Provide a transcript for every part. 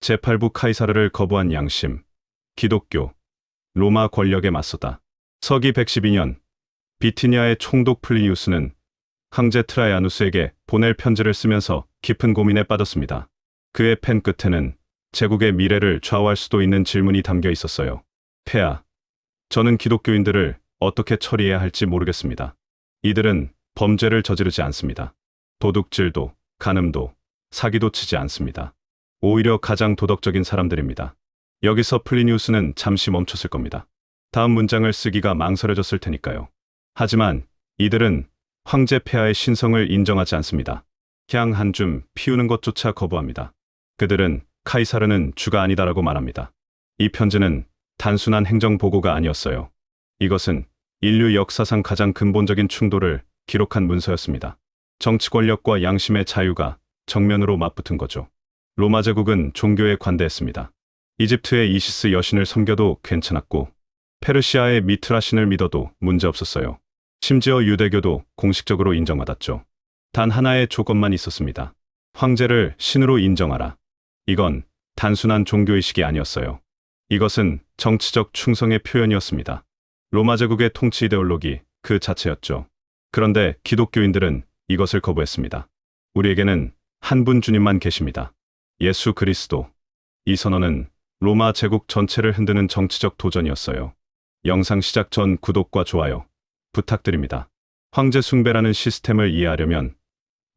제8부 카이사르를 거부한 양심, 기독교, 로마 권력에 맞서다. 서기 112년 비티니아의 총독 플리니우스는 황제 트라이아누스에게 보낼 편지를 쓰면서 깊은 고민에 빠졌습니다. 그의 펜 끝에는 제국의 미래를 좌우할 수도 있는 질문이 담겨 있었어요. 폐하, 저는 기독교인들을 어떻게 처리해야 할지 모르겠습니다. 이들은 범죄를 저지르지 않습니다. 도둑질도, 간음도, 사기도 치지 않습니다. 오히려 가장 도덕적인 사람들입니다. 여기서 플리니우스는 잠시 멈췄을 겁니다. 다음 문장을 쓰기가 망설여졌을 테니까요. 하지만 이들은 황제 폐하의 신성을 인정하지 않습니다. 향 한 줌 피우는 것조차 거부합니다. 그들은 카이사르는 주가 아니다라고 말합니다. 이 편지는 단순한 행정보고가 아니었어요. 이것은 인류 역사상 가장 근본적인 충돌을 기록한 문서였습니다. 정치 권력과 양심의 자유가 정면으로 맞붙은 거죠. 로마 제국은 종교에 관대했습니다. 이집트의 이시스 여신을 섬겨도 괜찮았고 페르시아의 미트라 신을 믿어도 문제없었어요. 심지어 유대교도 공식적으로 인정받았죠. 단 하나의 조건만 있었습니다. 황제를 신으로 인정하라. 이건 단순한 종교의식이 아니었어요. 이것은 정치적 충성의 표현이었습니다. 로마 제국의 통치 이데올로기 그 자체였죠. 그런데 기독교인들은 이것을 거부했습니다. 우리에게는 한 분 주님만 계십니다. 예수 그리스도. 이 선언은 로마 제국 전체를 흔드는 정치적 도전이었어요. 영상 시작 전 구독과 좋아요 부탁드립니다. 황제 숭배라는 시스템을 이해하려면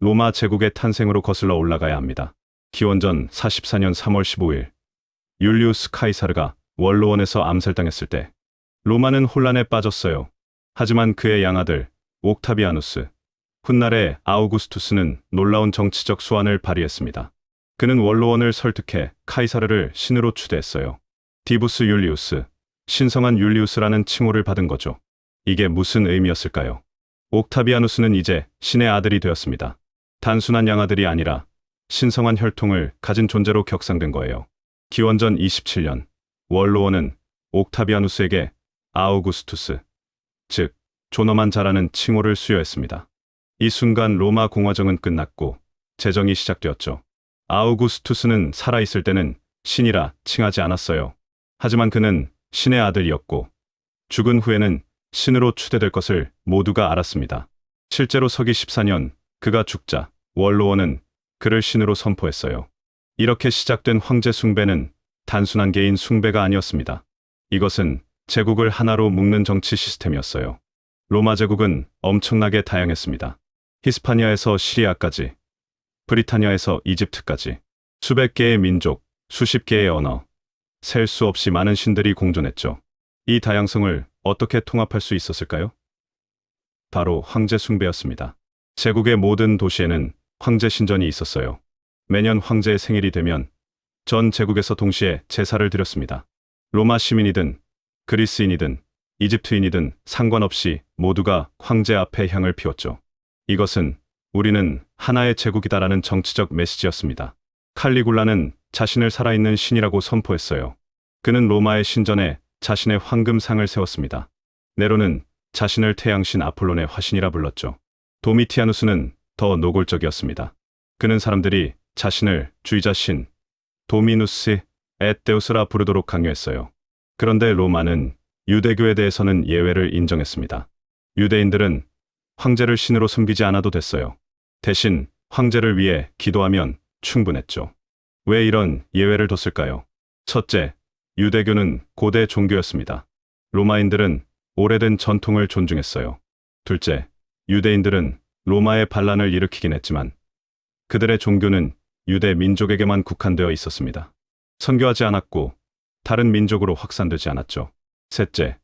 로마 제국의 탄생으로 거슬러 올라가야 합니다. 기원전 44년 3월 15일 율리우스 카이사르가 원로원에서 암살당했을 때 로마는 혼란에 빠졌어요. 하지만 그의 양아들 옥타비아누스, 훗날의 아우구스투스는 놀라운 정치적 수완을 발휘했습니다. 그는 원로원을 설득해 카이사르를 신으로 추대했어요. 디부스 율리우스, 신성한 율리우스라는 칭호를 받은 거죠. 이게 무슨 의미였을까요? 옥타비아누스는 이제 신의 아들이 되었습니다. 단순한 양아들이 아니라 신성한 혈통을 가진 존재로 격상된 거예요. 기원전 27년 원로원은 옥타비아누스에게 아우구스투스, 즉 존엄한 자라는 칭호를 수여했습니다. 이 순간 로마 공화정은 끝났고 제정이 시작되었죠. 아우구스투스는 살아있을 때는 신이라 칭하지 않았어요. 하지만 그는 신의 아들이었고 죽은 후에는 신으로 추대될 것을 모두가 알았습니다. 실제로 서기 14년 그가 죽자 원로원은 그를 신으로 선포했어요. 이렇게 시작된 황제 숭배는 단순한 개인 숭배가 아니었습니다. 이것은 제국을 하나로 묶는 정치 시스템이었어요. 로마 제국은 엄청나게 다양했습니다. 히스파니아에서 시리아까지, 브리타니아에서 이집트까지 수백 개의 민족, 수십 개의 언어, 셀 수 없이 많은 신들이 공존했죠. 이 다양성을 어떻게 통합할 수 있었을까요? 바로 황제 숭배였습니다. 제국의 모든 도시에는 황제 신전이 있었어요. 매년 황제의 생일이 되면 전 제국에서 동시에 제사를 드렸습니다. 로마 시민이든 그리스인이든 이집트인이든 상관없이 모두가 황제 앞에 향을 피웠죠. 이것은 우리는 하나의 제국이다라는 정치적 메시지였습니다. 칼리굴라는 자신을 살아있는 신이라고 선포했어요. 그는 로마의 신전에 자신의 황금상을 세웠습니다. 네로는 자신을 태양신 아폴론의 화신이라 불렀죠. 도미티아누스는 더 노골적이었습니다. 그는 사람들이 자신을 주의자 신, 도미누스 앳 데우스라 부르도록 강요했어요. 그런데 로마는 유대교에 대해서는 예외를 인정했습니다. 유대인들은 황제를 신으로 섬기지 않아도 됐어요. 대신 황제를 위해 기도하면 충분했죠. 왜 이런 예외를 뒀을까요? 첫째, 유대교는 고대 종교였습니다. 로마인들은 오래된 전통을 존중했어요. 둘째, 유대인들은 로마의 반란을 일으키긴 했지만 그들의 종교는 유대 민족에게만 국한되어 있었습니다. 선교하지 않았고 다른 민족으로 확산되지 않았죠. 셋째,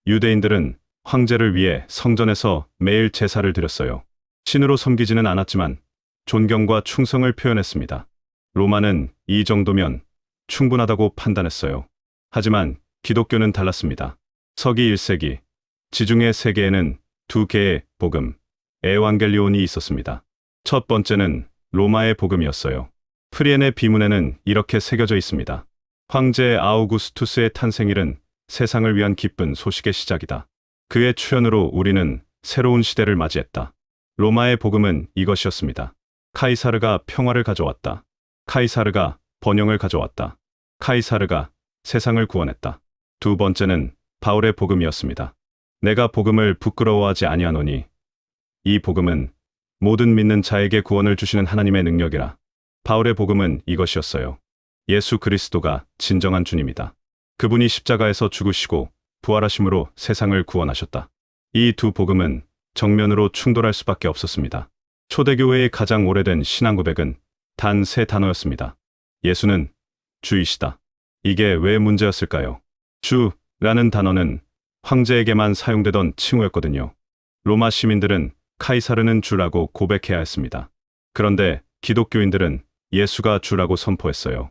유대인들은 황제를 위해 성전에서 매일 제사를 드렸어요. 신으로 섬기지는 않았지만 존경과 충성을 표현했습니다. 로마는 이 정도면 충분하다고 판단했어요. 하지만 기독교는 달랐습니다. 서기 1세기, 지중해 세계에는 두 개의 복음, 에반겔리온이 있었습니다. 첫 번째는 로마의 복음이었어요. 프리엔의 비문에는 이렇게 새겨져 있습니다. 황제 아우구스투스의 탄생일은 세상을 위한 기쁜 소식의 시작이다. 그의 출현으로 우리는 새로운 시대를 맞이했다. 로마의 복음은 이것이었습니다. 카이사르가 평화를 가져왔다. 카이사르가 번영을 가져왔다. 카이사르가 세상을 구원했다. 두 번째는 바울의 복음이었습니다. 내가 복음을 부끄러워하지 아니하노니 이 복음은 모든 믿는 자에게 구원을 주시는 하나님의 능력이라. 바울의 복음은 이것이었어요. 예수 그리스도가 진정한 주님이다. 그분이 십자가에서 죽으시고 부활하심으로 세상을 구원하셨다. 이 두 복음은 정면으로 충돌할 수밖에 없었습니다. 초대교회의 가장 오래된 신앙 고백은 단 세 단어였습니다. 예수는 주이시다. 이게 왜 문제였을까요? 주라는 단어는 황제에게만 사용되던 칭호였거든요. 로마 시민들은 카이사르는 주라고 고백해야 했습니다. 그런데 기독교인들은 예수가 주라고 선포했어요.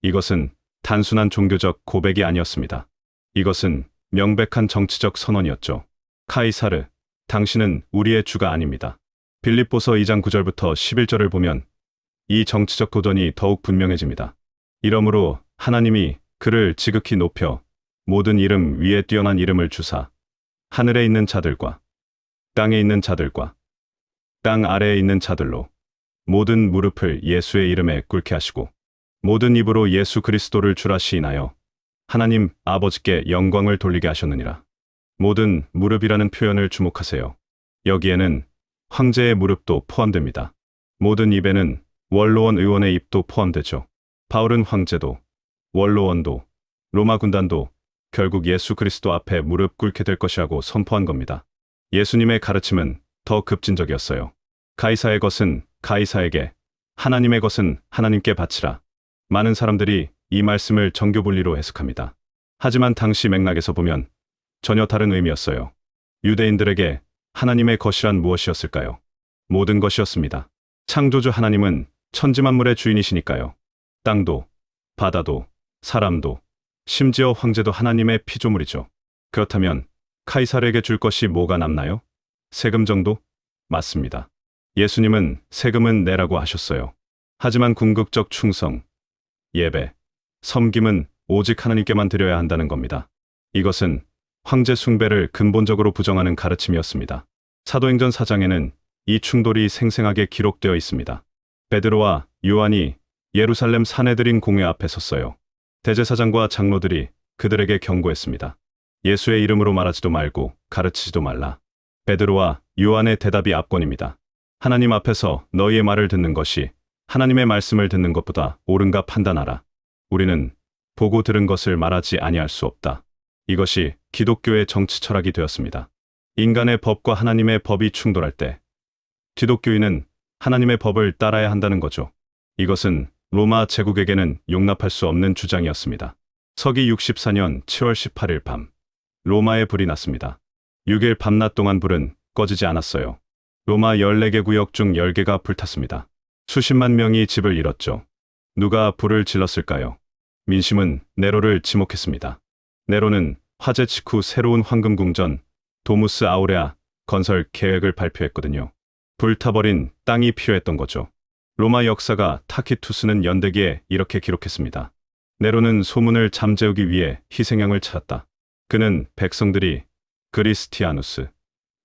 이것은 단순한 종교적 고백이 아니었습니다. 이것은 명백한 정치적 선언이었죠. 카이사르, 당신은 우리의 주가 아닙니다. 빌립보서 2장 9절부터 11절을 보면 이 정치적 도전이 더욱 분명해집니다. 이러므로 하나님이 그를 지극히 높여 모든 이름 위에 뛰어난 이름을 주사 하늘에 있는 자들과 땅에 있는 자들과 땅 아래에 있는 자들로 모든 무릎을 예수의 이름에 꿇게 하시고 모든 입으로 예수 그리스도를 주라 시인하여 하나님 아버지께 영광을 돌리게 하셨느니라. 모든 무릎이라는 표현을 주목하세요. 여기에는 황제의 무릎도 포함됩니다. 모든 입에는 원로원 의원의 입도 포함되죠. 바울은 황제도, 원로원도, 로마 군단도 결국 예수 그리스도 앞에 무릎 꿇게 될 것이라고 선포한 겁니다. 예수님의 가르침은 더 급진적이었어요. 가이사의 것은 가이사에게, 하나님의 것은 하나님께 바치라. 많은 사람들이 이 말씀을 정교분리로 해석합니다. 하지만 당시 맥락에서 보면 전혀 다른 의미였어요. 유대인들에게 하나님의 것이란 무엇이었을까요? 모든 것이었습니다. 창조주 하나님은 천지만물의 주인이시니까요. 땅도, 바다도, 사람도, 심지어 황제도 하나님의 피조물이죠. 그렇다면 카이사르에게 줄 것이 뭐가 남나요? 세금 정도? 맞습니다. 예수님은 세금은 내라고 하셨어요. 하지만 궁극적 충성, 예배, 섬김은 오직 하나님께만 드려야 한다는 겁니다. 이것은 황제 숭배를 근본적으로 부정하는 가르침이었습니다. 사도행전 4장에는 이 충돌이 생생하게 기록되어 있습니다. 베드로와 요한이 예루살렘 사내들인 공회 앞에 섰어요. 대제사장과 장로들이 그들에게 경고했습니다. 예수의 이름으로 말하지도 말고 가르치지도 말라. 베드로와 요한의 대답이 압권입니다. 하나님 앞에서 너희의 말을 듣는 것이 하나님의 말씀을 듣는 것보다 옳은가 판단하라. 우리는 보고 들은 것을 말하지 아니할 수 없다. 이것이 기독교의 정치 철학이 되었습니다. 인간의 법과 하나님의 법이 충돌할 때 기독교인은 하나님의 법을 따라야 한다는 거죠. 이것은 로마 제국에게는 용납할 수 없는 주장이었습니다. 서기 64년 7월 18일 밤, 로마에 불이 났습니다. 6일 밤낮 동안 불은 꺼지지 않았어요. 로마 14개 구역 중 10개가 불탔습니다. 수십만 명이 집을 잃었죠. 누가 불을 질렀을까요? 민심은 네로를 지목했습니다. 네로는 화재 직후 새로운 황금궁전, 도무스 아우레아 건설 계획을 발표했거든요. 불타버린 땅이 필요했던 거죠. 로마 역사가 타키투스는 연대기에 이렇게 기록했습니다. 네로는 소문을 잠재우기 위해 희생양을 찾았다. 그는 백성들이 그리스티아누스,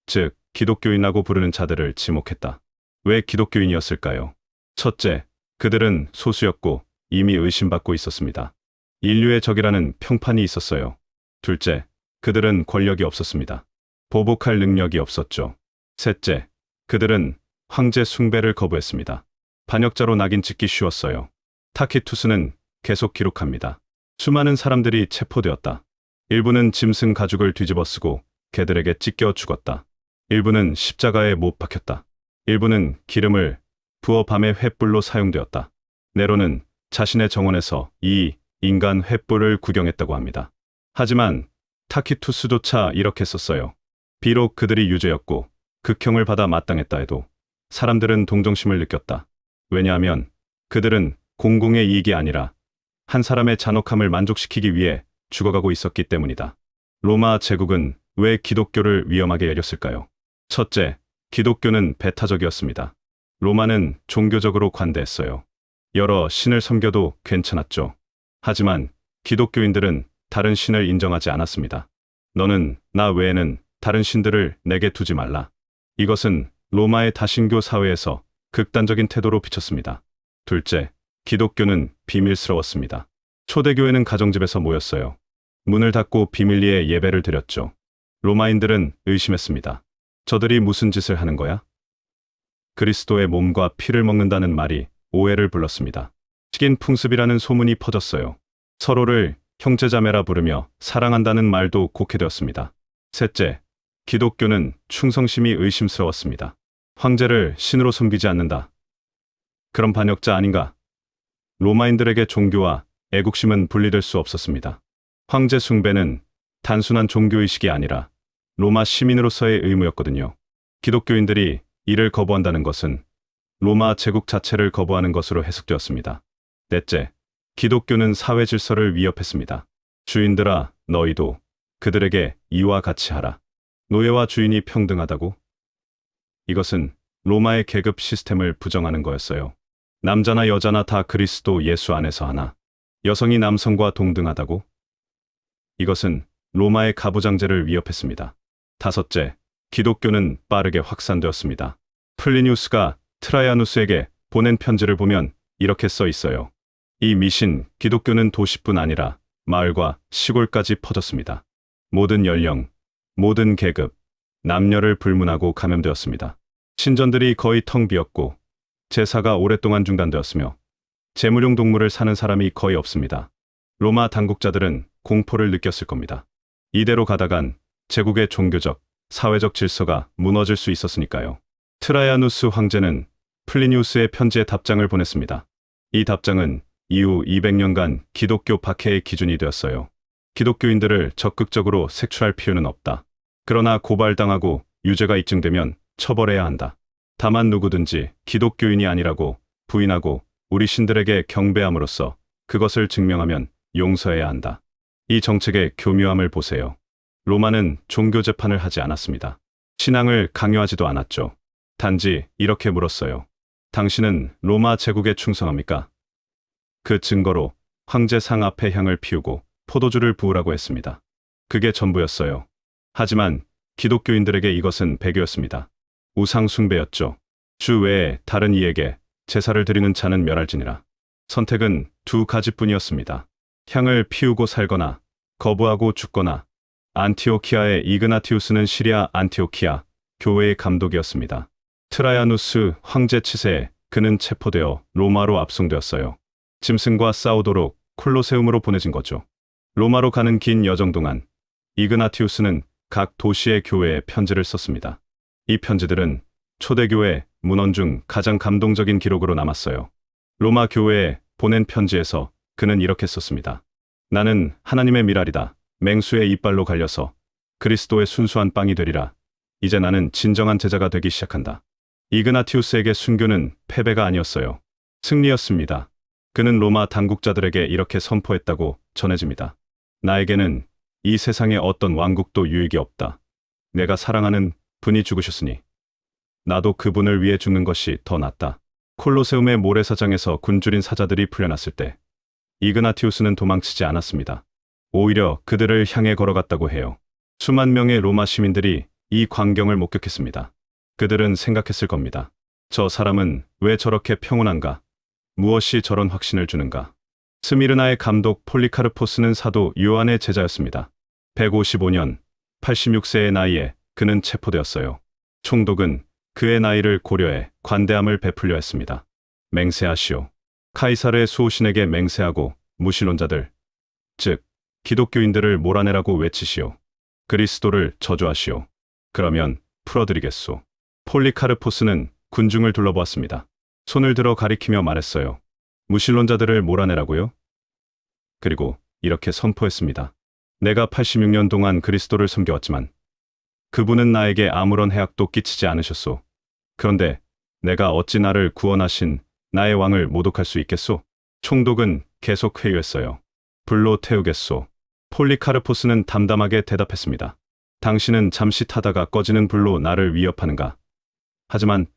즉 기독교인이라고 부르는 자들을 지목했다. 왜 기독교인이었을까요? 첫째, 그들은 소수였고 이미 의심받고 있었습니다. 인류의 적이라는 평판이 있었어요. 둘째, 그들은 권력이 없었습니다. 보복할 능력이 없었죠. 셋째, 그들은 황제 숭배를 거부했습니다. 반역자로 낙인 찍기 쉬웠어요. 타키투스는 계속 기록합니다. 수많은 사람들이 체포되었다. 일부는 짐승 가죽을 뒤집어 쓰고 개들에게 찢겨 죽었다. 일부는 십자가에 못 박혔다. 일부는 기름을 부어 밤의 횃불로 사용되었다. 네로는 자신의 정원에서 이 인간 횃불을 구경했다고 합니다. 하지만 타키투스조차 이렇게 썼어요. 비록 그들이 유죄였고 극형을 받아 마땅했다 해도 사람들은 동정심을 느꼈다. 왜냐하면 그들은 공공의 이익이 아니라 한 사람의 잔혹함을 만족시키기 위해 죽어가고 있었기 때문이다. 로마 제국은 왜 기독교를 위험하게 여겼을까요? 첫째, 기독교는 배타적이었습니다. 로마는 종교적으로 관대했어요. 여러 신을 섬겨도 괜찮았죠. 하지만 기독교인들은 다른 신을 인정하지 않았습니다. 너는 나 외에는 다른 신들을 내게 두지 말라. 이것은 로마의 다신교 사회에서 극단적인 태도로 비쳤습니다. 둘째, 기독교는 비밀스러웠습니다. 초대교회는 가정집에서 모였어요. 문을 닫고 비밀리에 예배를 드렸죠. 로마인들은 의심했습니다. 저들이 무슨 짓을 하는 거야? 그리스도의 몸과 피를 먹는다는 말이 오해를 불렀습니다. 식인 풍습이라는 소문이 퍼졌어요. 서로를 형제자매라 부르며 사랑한다는 말도 곡해되었습니다. 셋째, 기독교는 충성심이 의심스러웠습니다. 황제를 신으로 섬기지 않는다. 그럼 반역자 아닌가? 로마인들에게 종교와 애국심은 분리될 수 없었습니다. 황제 숭배는 단순한 종교의식이 아니라 로마 시민으로서의 의무였거든요. 기독교인들이 이를 거부한다는 것은 로마 제국 자체를 거부하는 것으로 해석되었습니다. 넷째, 기독교는 사회 질서를 위협했습니다. 주인들아, 너희도 그들에게 이와 같이 하라. 노예와 주인이 평등하다고? 이것은 로마의 계급 시스템을 부정하는 거였어요. 남자나 여자나 다 그리스도 예수 안에서 하나. 여성이 남성과 동등하다고? 이것은 로마의 가부장제를 위협했습니다. 다섯째, 기독교는 빠르게 확산되었습니다. 플리니우스가 트라이아누스에게 보낸 편지를 보면 이렇게 써 있어요. 이 미신, 기독교는 도시뿐 아니라 마을과 시골까지 퍼졌습니다. 모든 연령, 모든 계급, 남녀를 불문하고 감염되었습니다. 신전들이 거의 텅 비었고 제사가 오랫동안 중단되었으며 제물용 동물을 사는 사람이 거의 없습니다. 로마 당국자들은 공포를 느꼈을 겁니다. 이대로 가다간 제국의 종교적, 사회적 질서가 무너질 수 있었으니까요. 트라이아누스 황제는 플리니우스의 편지에 답장을 보냈습니다. 이 답장은 이후 200년간 기독교 박해의 기준이 되었어요. 기독교인들을 적극적으로 색출할 필요는 없다. 그러나 고발당하고 유죄가 입증되면 처벌해야 한다. 다만 누구든지 기독교인이 아니라고 부인하고 우리 신들에게 경배함으로써 그것을 증명하면 용서해야 한다. 이 정책의 교묘함을 보세요. 로마는 종교 재판을 하지 않았습니다. 신앙을 강요하지도 않았죠. 단지 이렇게 물었어요. 당신은 로마 제국에 충성합니까? 그 증거로 황제 상 앞에 향을 피우고 포도주를 부으라고 했습니다. 그게 전부였어요. 하지만 기독교인들에게 이것은 배교였습니다. 우상 숭배였죠. 주 외에 다른 이에게 제사를 드리는 자는 멸할지니라. 선택은 두 가지뿐이었습니다. 향을 피우고 살거나 거부하고 죽거나. 안티오키아의 이그나티우스는 시리아 안티오키아 교회의 감독이었습니다. 트라이아누스 황제 치세에 그는 체포되어 로마로 압송되었어요. 짐승과 싸우도록 콜로세움으로 보내진 거죠. 로마로 가는 긴 여정 동안 이그나티우스는 각 도시의 교회에 편지를 썼습니다. 이 편지들은 초대교회 문헌 중 가장 감동적인 기록으로 남았어요. 로마 교회에 보낸 편지에서 그는 이렇게 썼습니다. 나는 하나님의 미랄이다. 맹수의 이빨로 갈려서 그리스도의 순수한 빵이 되리라. 이제 나는 진정한 제자가 되기 시작한다. 이그나티우스에게 순교는 패배가 아니었어요. 승리였습니다. 그는 로마 당국자들에게 이렇게 선포했다고 전해집니다. 나에게는 이 세상의 어떤 왕국도 유익이 없다. 내가 사랑하는 분이 죽으셨으니 나도 그분을 위해 죽는 것이 더 낫다. 콜로세움의 모래사장에서 굶주린 사자들이 풀려났을 때 이그나티우스는 도망치지 않았습니다. 오히려 그들을 향해 걸어갔다고 해요. 수만 명의 로마 시민들이 이 광경을 목격했습니다. 그들은 생각했을 겁니다. 저 사람은 왜 저렇게 평온한가? 무엇이 저런 확신을 주는가? 스미르나의 감독 폴리카르포스는 사도 요한의 제자였습니다. 155년, 86세의 나이에 그는 체포되었어요. 총독은 그의 나이를 고려해 관대함을 베풀려 했습니다. 맹세하시오. 카이사르의 수호신에게 맹세하고 무신론자들, 즉 기독교인들을 몰아내라고 외치시오. 그리스도를 저주하시오. 그러면 풀어드리겠소. 폴리카르포스는 군중을 둘러보았습니다. 손을 들어 가리키며 말했어요. 무신론자들을 몰아내라고요? 그리고 이렇게 선포했습니다. 내가 86년 동안 그리스도를 섬겨왔지만 그분은 나에게 아무런 해악도 끼치지 않으셨소. 그런데 내가 어찌 나를 구원하신 나의 왕을 모독할 수 있겠소? 총독은 계속 회유했어요. 불로 태우겠소. 폴리카르포스는 담담하게 대답했습니다. 당신은 잠시 타다가 꺼지는 불로 나를 위협하는가? 하지만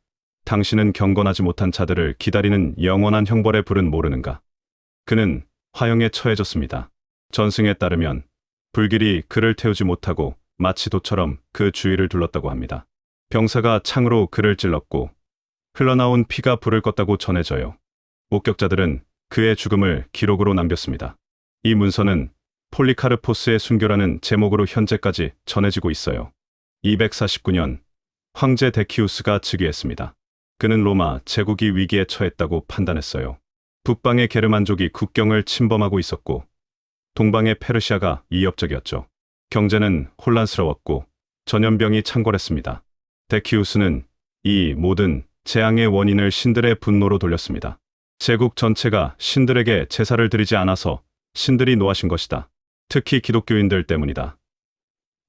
당신은 경건하지 못한 자들을 기다리는 영원한 형벌의 불은 모르는가? 그는 화형에 처해졌습니다. 전승에 따르면 불길이 그를 태우지 못하고 마치 도처럼 그 주위를 둘렀다고 합니다. 병사가 창으로 그를 찔렀고 흘러나온 피가 불을 껐다고 전해져요. 목격자들은 그의 죽음을 기록으로 남겼습니다. 이 문서는 폴리카르포스의 순교라는 제목으로 현재까지 전해지고 있어요. 249년 황제 데키우스가 즉위했습니다. 그는 로마 제국이 위기에 처했다고 판단했어요. 북방의 게르만족이 국경을 침범하고 있었고 동방의 페르시아가 위협적이었죠. 경제는 혼란스러웠고 전염병이 창궐했습니다. 데키우스는 이 모든 재앙의 원인을 신들의 분노로 돌렸습니다. 제국 전체가 신들에게 제사를 드리지 않아서 신들이 노하신 것이다. 특히 기독교인들 때문이다.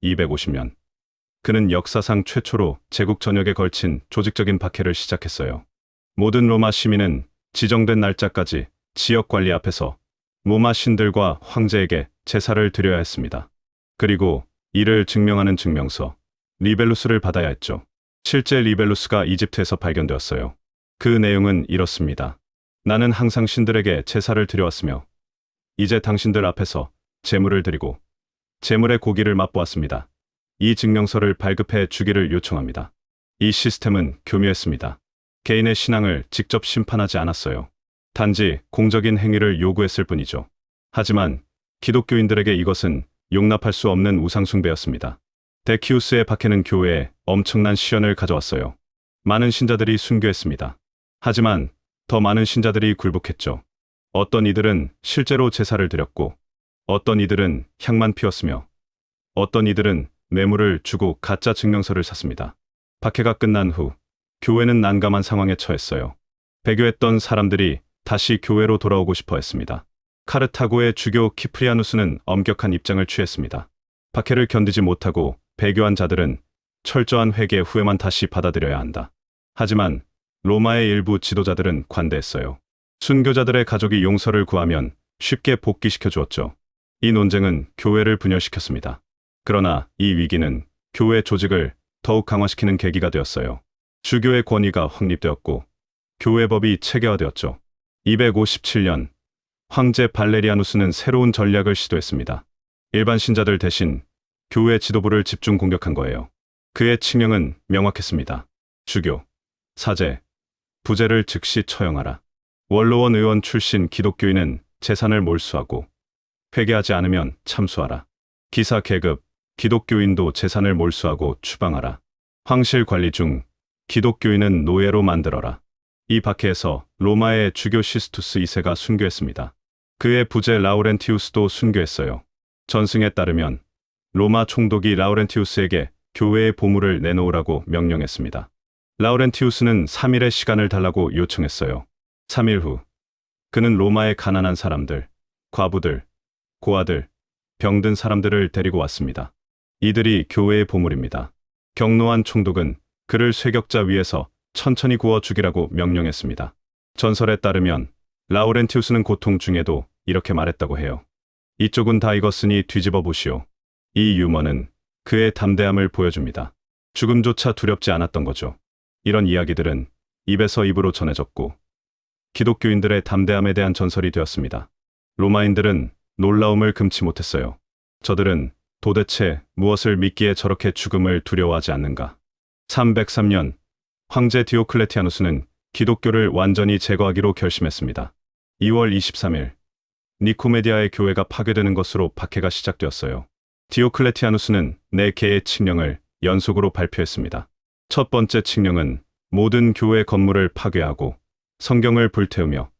250년. 그는 역사상 최초로 제국 전역에 걸친 조직적인 박해를 시작했어요. 모든 로마 시민은 지정된 날짜까지 지역 관리 앞에서 로마 신들과 황제에게 제사를 드려야 했습니다. 그리고 이를 증명하는 증명서, 리벨루스를 받아야 했죠. 실제 리벨루스가 이집트에서 발견되었어요. 그 내용은 이렇습니다. 나는 항상 신들에게 제사를 드려왔으며 이제 당신들 앞에서 제물을 드리고 제물의 고기를 맛보았습니다. 이 증명서를 발급해 주기를 요청합니다. 이 시스템은 교묘했습니다. 개인의 신앙을 직접 심판하지 않았어요. 단지 공적인 행위를 요구했을 뿐이죠. 하지만 기독교인들에게 이것은 용납할 수 없는 우상숭배였습니다. 데키우스의 박해는 교회에 엄청난 시련을 가져왔어요. 많은 신자들이 순교했습니다. 하지만 더 많은 신자들이 굴복했죠. 어떤 이들은 실제로 제사를 드렸고 어떤 이들은 향만 피웠으며 어떤 이들은 뇌물을 주고 가짜 증명서를 샀습니다. 박해가 끝난 후 교회는 난감한 상황에 처했어요. 배교했던 사람들이 다시 교회로 돌아오고 싶어 했습니다. 카르타고의 주교 키프리아누스는 엄격한 입장을 취했습니다. 박해를 견디지 못하고 배교한 자들은 철저한 회개 후에만 다시 받아들여야 한다. 하지만 로마의 일부 지도자들은 관대했어요. 순교자들의 가족이 용서를 구하면 쉽게 복귀시켜 주었죠. 이 논쟁은 교회를 분열시켰습니다. 그러나 이 위기는 교회 조직을 더욱 강화시키는 계기가 되었어요. 주교의 권위가 확립되었고 교회법이 체계화되었죠. 257년 황제 발레리아누스는 새로운 전략을 시도했습니다. 일반 신자들 대신 교회 지도부를 집중 공격한 거예요. 그의 칙령은 명확했습니다. 주교, 사제, 부제를 즉시 처형하라. 원로원 의원 출신 기독교인은 재산을 몰수하고 회개하지 않으면 참수하라. 기사 계급, 기독교인도 재산을 몰수하고 추방하라. 황실 관리 중 기독교인은 노예로 만들어라. 이 박해에서 로마의 주교 시스투스 2세가 순교했습니다. 그의 부제 라우렌티우스도 순교했어요. 전승에 따르면 로마 총독이 라우렌티우스에게 교회의 보물을 내놓으라고 명령했습니다. 라우렌티우스는 3일의 시간을 달라고 요청했어요. 3일 후 그는 로마의 가난한 사람들, 과부들, 고아들, 병든 사람들을 데리고 왔습니다. 이들이 교회의 보물입니다. 경노한 총독은 그를 쇠격자 위에서 천천히 구워 죽이라고 명령했습니다. 전설에 따르면 라우렌티우스는 고통 중에도 이렇게 말했다고 해요. 이쪽은 다 익었으니 뒤집어 보시오. 이 유머는 그의 담대함을 보여줍니다. 죽음조차 두렵지 않았던 거죠. 이런 이야기들은 입에서 입으로 전해졌고 기독교인들의 담대함에 대한 전설이 되었습니다. 로마인들은 놀라움을 금치 못했어요. 저들은 도대체 무엇을 믿기에 저렇게 죽음을 두려워하지 않는가. 303년 황제 디오클레티아누스는 기독교를 완전히 제거하기로 결심했습니다. 2월 23일 니코메디아의 교회가 파괴되는 것으로 박해가 시작되었어요. 디오클레티아누스는 4개의 칙령을 연속으로 발표했습니다. 첫 번째 칙령은 모든 교회 건물을 파괴하고 성경을 불태우며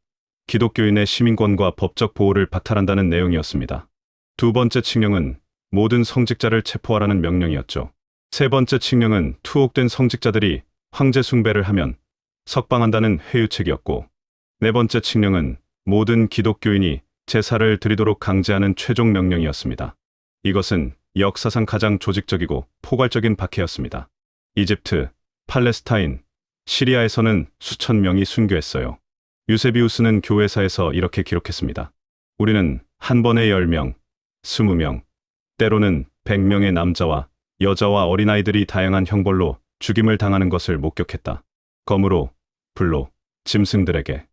기독교인의 시민권과 법적 보호를 박탈한다는 내용이었습니다. 두 번째 칙령은 모든 성직자를 체포하라는 명령이었죠. 세 번째 칙령은 투옥된 성직자들이 황제 숭배를 하면 석방한다는 회유책이었고, 네 번째 칙령은 모든 기독교인이 제사를 드리도록 강제하는 최종 명령이었습니다. 이것은 역사상 가장 조직적이고 포괄적인 박해였습니다. 이집트, 팔레스타인, 시리아에서는 수천 명이 순교했어요. 유세비우스는 교회사에서 이렇게 기록했습니다. 우리는 한 번에 10명, 20명, 때로는 100명의 남자와 여자와 어린아이들이 다양한 형벌로 죽임을 당하는 것을 목격했다. 검으로, 불로, 짐승들에게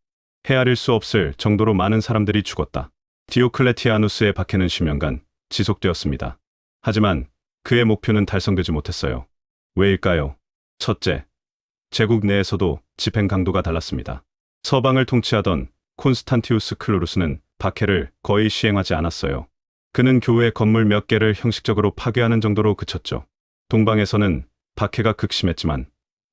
헤아릴 수 없을 정도로 많은 사람들이 죽었다. 디오클레티아누스의 박해는 10년간 지속되었습니다. 하지만 그의 목표는 달성되지 못했어요. 왜일까요? 첫째, 제국 내에서도 집행 강도가 달랐습니다. 서방을 통치하던 콘스탄티우스 클로루스는 박해를 거의 시행하지 않았어요. 그는 교회 건물 몇 개를 형식적으로 파괴하는 정도로 그쳤죠. 동방에서는 박해가 극심했지만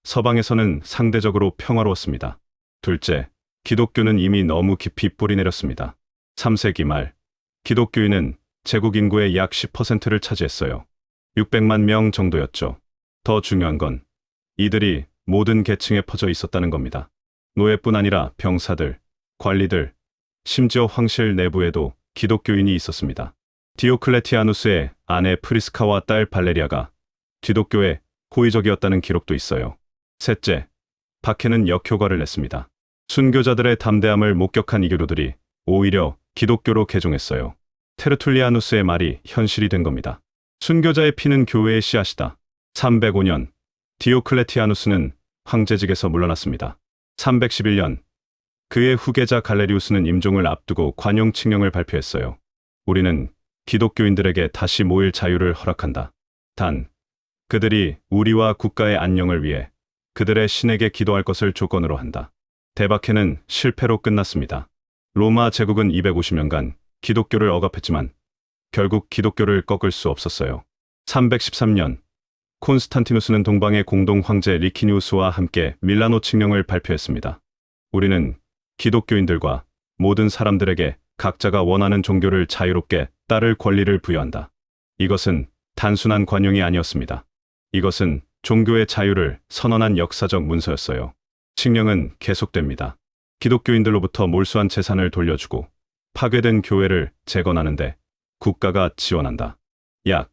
서방에서는 상대적으로 평화로웠습니다. 둘째, 기독교는 이미 너무 깊이 뿌리내렸습니다. 3세기 말, 기독교인은 제국 인구의 약 10%를 차지했어요. 600만 명 정도였죠. 더 중요한 건 이들이 모든 계층에 퍼져 있었다는 겁니다. 노예뿐 아니라 병사들, 관리들, 심지어 황실 내부에도 기독교인이 있었습니다. 디오클레티아누스의 아내 프리스카와 딸 발레리아가 기독교에 호의적이었다는 기록도 있어요. 셋째, 박해는 역효과를 냈습니다. 순교자들의 담대함을 목격한 이교도들이 오히려 기독교로 개종했어요. 테르툴리아누스의 말이 현실이 된 겁니다. 순교자의 피는 교회의 씨앗이다. 305년, 디오클레티아누스는 황제직에서 물러났습니다. 311년, 그의 후계자 갈레리우스는 임종을 앞두고 관용 칙령을 발표했어요. 우리는 기독교인들에게 다시 모일 자유를 허락한다. 단, 그들이 우리와 국가의 안녕을 위해 그들의 신에게 기도할 것을 조건으로 한다. 대박해는 실패로 끝났습니다. 로마 제국은 250년간 기독교를 억압했지만 결국 기독교를 꺾을 수 없었어요. 313년, 콘스탄티누스는 동방의 공동 황제 리키니우스와 함께 밀라노 칙령을 발표했습니다. 우리는 기독교인들과 모든 사람들에게 각자가 원하는 종교를 자유롭게 따를 권리를 부여한다. 이것은 단순한 관용이 아니었습니다. 이것은 종교의 자유를 선언한 역사적 문서였어요. 칙령은 계속됩니다. 기독교인들로부터 몰수한 재산을 돌려주고 파괴된 교회를 재건하는데 국가가 지원한다. 약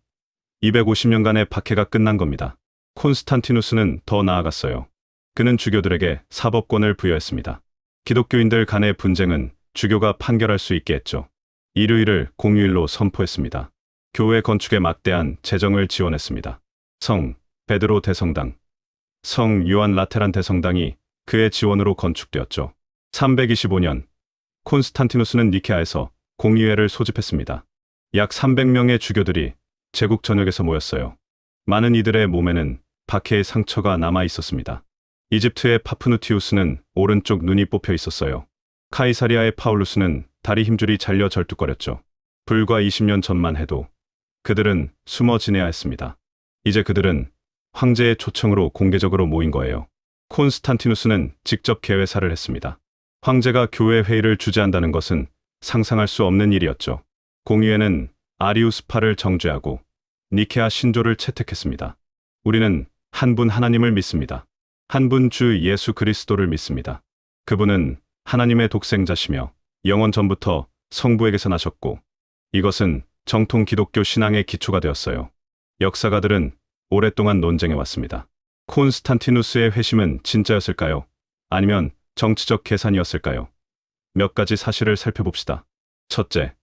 250년간의 박해가 끝난 겁니다. 콘스탄티누스는 더 나아갔어요. 그는 주교들에게 사법권을 부여했습니다. 기독교인들 간의 분쟁은 주교가 판결할 수 있게 했죠. 일요일을 공휴일로 선포했습니다. 교회 건축에 막대한 재정을 지원했습니다. 성 베드로 대성당, 성 요한 라테란 대성당이 그의 지원으로 건축되었죠. 325년, 콘스탄티누스는 니케아에서 공의회를 소집했습니다. 약 300명의 주교들이 제국 전역에서 모였어요. 많은 이들의 몸에는 박해의 상처가 남아 있었습니다. 이집트의 파프누티우스는 오른쪽 눈이 뽑혀 있었어요. 카이사리아의 파울루스는 다리 힘줄이 잘려 절뚝거렸죠. 불과 20년 전만 해도 그들은 숨어 지내야 했습니다. 이제 그들은 황제의 초청으로 공개적으로 모인 거예요. 콘스탄티누스는 직접 개회사를 했습니다. 황제가 교회 회의를 주재한다는 것은 상상할 수 없는 일이었죠. 공의회는 아리우스파를 정죄하고 니케아 신조를 채택했습니다. 우리는 한 분 하나님을 믿습니다. 한 분 주 예수 그리스도를 믿습니다. 그분은 하나님의 독생자시며 영원 전부터 성부에게서 나셨고 이것은 정통 기독교 신앙의 기초가 되었어요. 역사가들은 오랫동안 논쟁해왔습니다. 콘스탄티누스의 회심은 진짜였을까요? 아니면 정치적 계산이었을까요? 몇 가지 사실을 살펴봅시다. 첫째,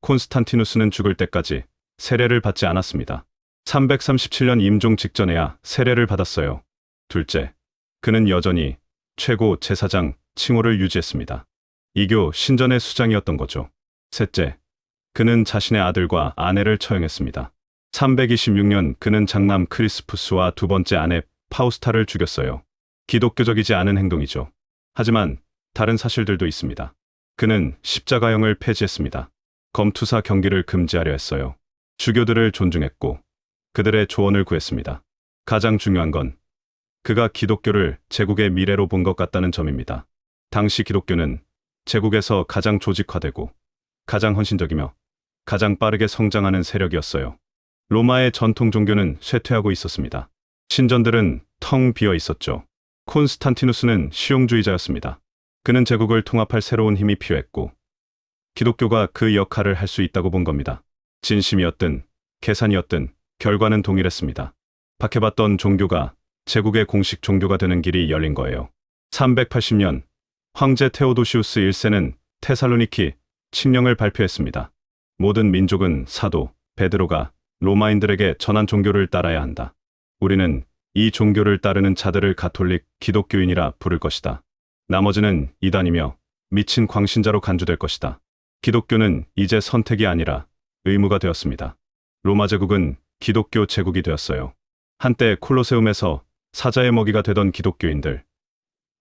콘스탄티누스는 죽을 때까지 세례를 받지 않았습니다. 337년 임종 직전에야 세례를 받았어요. 둘째, 그는 여전히 최고 제사장 칭호를 유지했습니다. 이교 신전의 수장이었던 거죠. 셋째, 그는 자신의 아들과 아내를 처형했습니다. 326년 그는 장남 크리스푸스와 두 번째 아내 파우스타를 죽였어요. 기독교적이지 않은 행동이죠. 하지만 다른 사실들도 있습니다. 그는 십자가형을 폐지했습니다. 검투사 경기를 금지하려 했어요. 주교들을 존중했고 그들의 조언을 구했습니다. 가장 중요한 건 그가 기독교를 제국의 미래로 본 것 같다는 점입니다. 당시 기독교는 제국에서 가장 조직화되고 가장 헌신적이며 가장 빠르게 성장하는 세력이었어요. 로마의 전통 종교는 쇠퇴하고 있었습니다. 신전들은 텅 비어 있었죠. 콘스탄티누스는 실용주의자였습니다. 그는 제국을 통합할 새로운 힘이 필요했고 기독교가 그 역할을 할 수 있다고 본 겁니다. 진심이었든 계산이었든 결과는 동일했습니다. 박해받던 종교가 제국의 공식 종교가 되는 길이 열린 거예요. 380년 황제 테오도시우스 1세는 테살로니키 칙령을 발표했습니다. 모든 민족은 사도 베드로가 로마인들에게 전한 종교를 따라야 한다. 우리는 이 종교를 따르는 자들을 가톨릭 기독교인이라 부를 것이다. 나머지는 이단이며 미친 광신자로 간주될 것이다. 기독교는 이제 선택이 아니라 의무가 되었습니다. 로마 제국은 기독교 제국이 되었어요. 한때 콜로세움에서 사자의 먹이가 되던 기독교인들.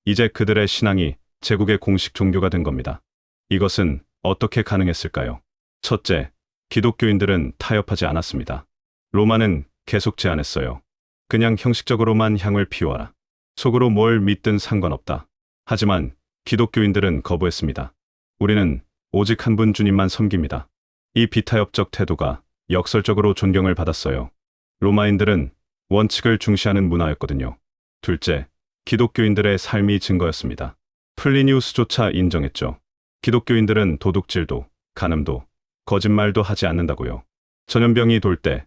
이제 그들의 신앙이 제국의 공식 종교가 된 겁니다. 이것은 어떻게 가능했을까요? 첫째, 기독교인들은 타협하지 않았습니다. 로마는 계속 제안했어요. 그냥 형식적으로만 향을 피워라. 속으로 뭘 믿든 상관없다. 하지만 기독교인들은 거부했습니다. 우리는 오직 한 분 주님만 섬깁니다. 이 비타협적 태도가 역설적으로 존경을 받았어요. 로마인들은 원칙을 중시하는 문화였거든요. 둘째, 기독교인들의 삶이 증거였습니다. 플리니우스조차 인정했죠. 기독교인들은 도둑질도, 간음도, 거짓말도 하지 않는다고요. 전염병이 돌 때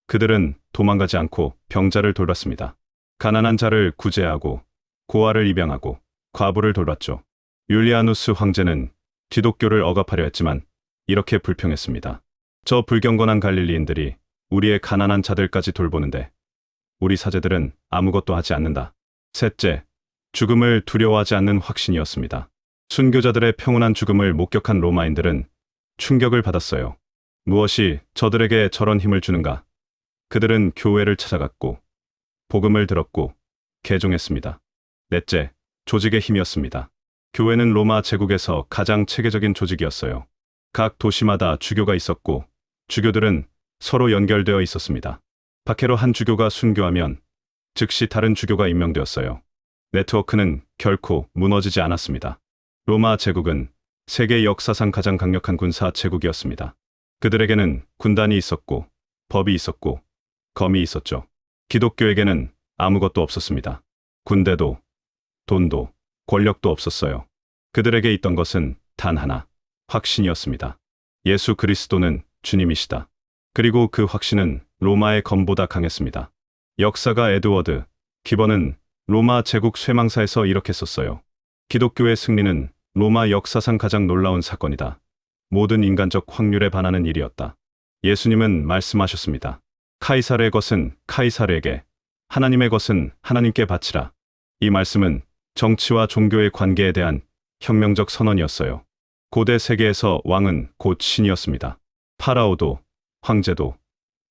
그들은 도망가지 않고 병자를 돌봤습니다. 가난한 자를 구제하고 고아를 입양하고 과부를 돌봤죠. 율리아누스 황제는 기독교를 억압하려 했지만 이렇게 불평했습니다. 저 불경건한 갈릴리인들이 우리의 가난한 자들까지 돌보는데 우리 사제들은 아무것도 하지 않는다. 셋째, 죽음을 두려워하지 않는 확신이었습니다. 순교자들의 평온한 죽음을 목격한 로마인들은 충격을 받았어요. 무엇이 저들에게 저런 힘을 주는가? 그들은 교회를 찾아갔고 복음을 들었고 개종했습니다. 넷째, 조직의 힘이었습니다. 교회는 로마 제국에서 가장 체계적인 조직이었어요. 각 도시마다 주교가 있었고 주교들은 서로 연결되어 있었습니다. 박해로 한 주교가 순교하면 즉시 다른 주교가 임명되었어요. 네트워크는 결코 무너지지 않았습니다. 로마 제국은 세계 역사상 가장 강력한 군사 제국이었습니다. 그들에게는 군단이 있었고 법이 있었고 검이 있었죠. 기독교에게는 아무것도 없었습니다. 군대도 돈도 권력도 없었어요. 그들에게 있던 것은 단 하나, 확신이었습니다. 예수 그리스도는 주님이시다. 그리고 그 확신은 로마의 검보다 강했습니다. 역사가 에드워드 기번은 로마 제국 쇠망사에서 이렇게 썼어요. 기독교의 승리는 로마 역사상 가장 놀라운 사건이다. 모든 인간적 확률에 반하는 일이었다. 예수님은 말씀하셨습니다. 카이사르의 것은 카이사르에게, 하나님의 것은 하나님께 바치라. 이 말씀은 정치와 종교의 관계에 대한 혁명적 선언이었어요. 고대 세계에서 왕은 곧 신이었습니다. 파라오도, 황제도,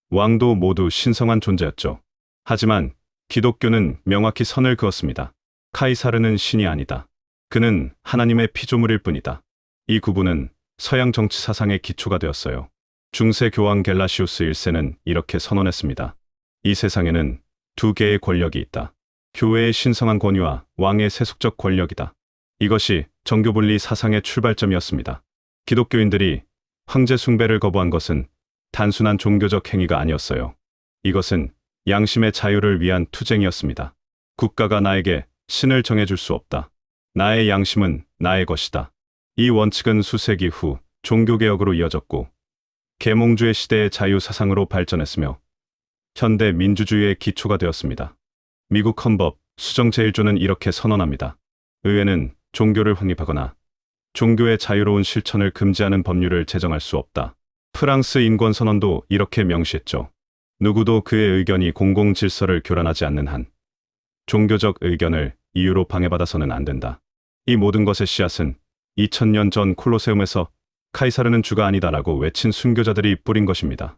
왕도 모두 신성한 존재였죠. 하지만 기독교는 명확히 선을 그었습니다. 카이사르는 신이 아니다. 그는 하나님의 피조물일 뿐이다. 이 구분은 서양 정치 사상의 기초가 되었어요. 중세 교황 겔라시우스 1세는 이렇게 선언했습니다. 이 세상에는 두 개의 권력이 있다. 교회의 신성한 권위와 왕의 세속적 권력이다. 이것이 정교분리 사상의 출발점이었습니다. 기독교인들이 황제 숭배를 거부한 것은 단순한 종교적 행위가 아니었어요. 이것은 양심의 자유를 위한 투쟁이었습니다. 국가가 나에게 신을 정해줄 수 없다. 나의 양심은 나의 것이다. 이 원칙은 수세기 후 종교개혁으로 이어졌고 계몽주의 시대의 자유사상으로 발전했으며 현대 민주주의의 기초가 되었습니다. 미국 헌법 수정 제1조는 이렇게 선언합니다. 의회는 종교를 확립하거나 종교의 자유로운 실천을 금지하는 법률을 제정할 수 없다. 프랑스 인권선언도 이렇게 명시했죠. 누구도 그의 의견이 공공질서를 교란하지 않는 한 종교적 의견을 이유로 방해받아서는 안 된다. 이 모든 것의 씨앗은 2000년 전 콜로세움에서 카이사르는 주가 아니다라고 외친 순교자들이 뿌린 것입니다.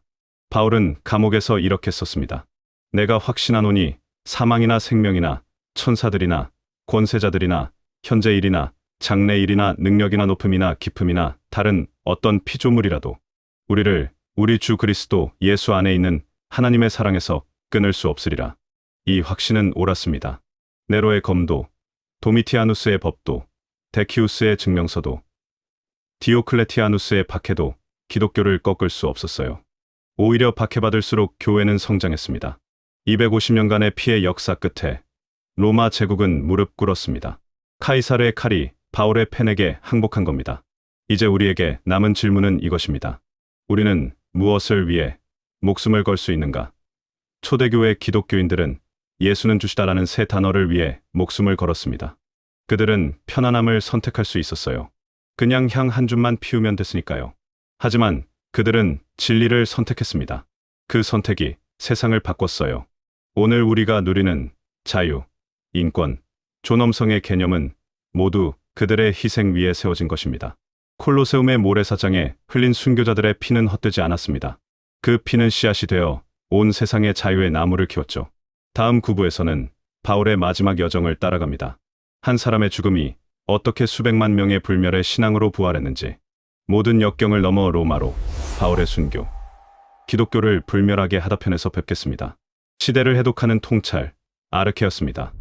바울은 감옥에서 이렇게 썼습니다. 내가 확신하노니 사망이나 생명이나 천사들이나 권세자들이나 현재 일이나 장래 일이나 능력이나 높음이나 깊음이나 다른 어떤 피조물이라도 우리를 우리 주 그리스도 예수 안에 있는 하나님의 사랑에서 끊을 수 없으리라. 이 확신은 옳았습니다. 네로의 검도, 도미티아누스의 법도, 데키우스의 증명서도, 디오클레티아누스의 박해도 기독교를 꺾을 수 없었어요. 오히려 박해받을수록 교회는 성장했습니다. 250년간의 피해 역사 끝에 로마 제국은 무릎 꿇었습니다. 카이사르의 칼이 바울의 펜에게 항복한 겁니다. 이제 우리에게 남은 질문은 이것입니다. 우리는 무엇을 위해 목숨을 걸 수 있는가? 초대교회 기독교인들은 예수는 주시다라는 세 단어를 위해 목숨을 걸었습니다. 그들은 편안함을 선택할 수 있었어요. 그냥 향 한 줌만 피우면 됐으니까요. 하지만 그들은 진리를 선택했습니다. 그 선택이 세상을 바꿨어요. 오늘 우리가 누리는 자유, 인권, 존엄성의 개념은 모두 그들의 희생 위에 세워진 것입니다. 콜로세움의 모래사장에 흘린 순교자들의 피는 헛되지 않았습니다. 그 피는 씨앗이 되어 온 세상의 자유의 나무를 키웠죠. 다음 구부에서는 바울의 마지막 여정을 따라갑니다. 한 사람의 죽음이 어떻게 수백만 명의 불멸의 신앙으로 부활했는지, 모든 역경을 넘어 로마로 바울의 순교, 기독교를 불멸하게 하다 편에서 뵙겠습니다. 시대를 해독하는 통찰, 아르케였습니다.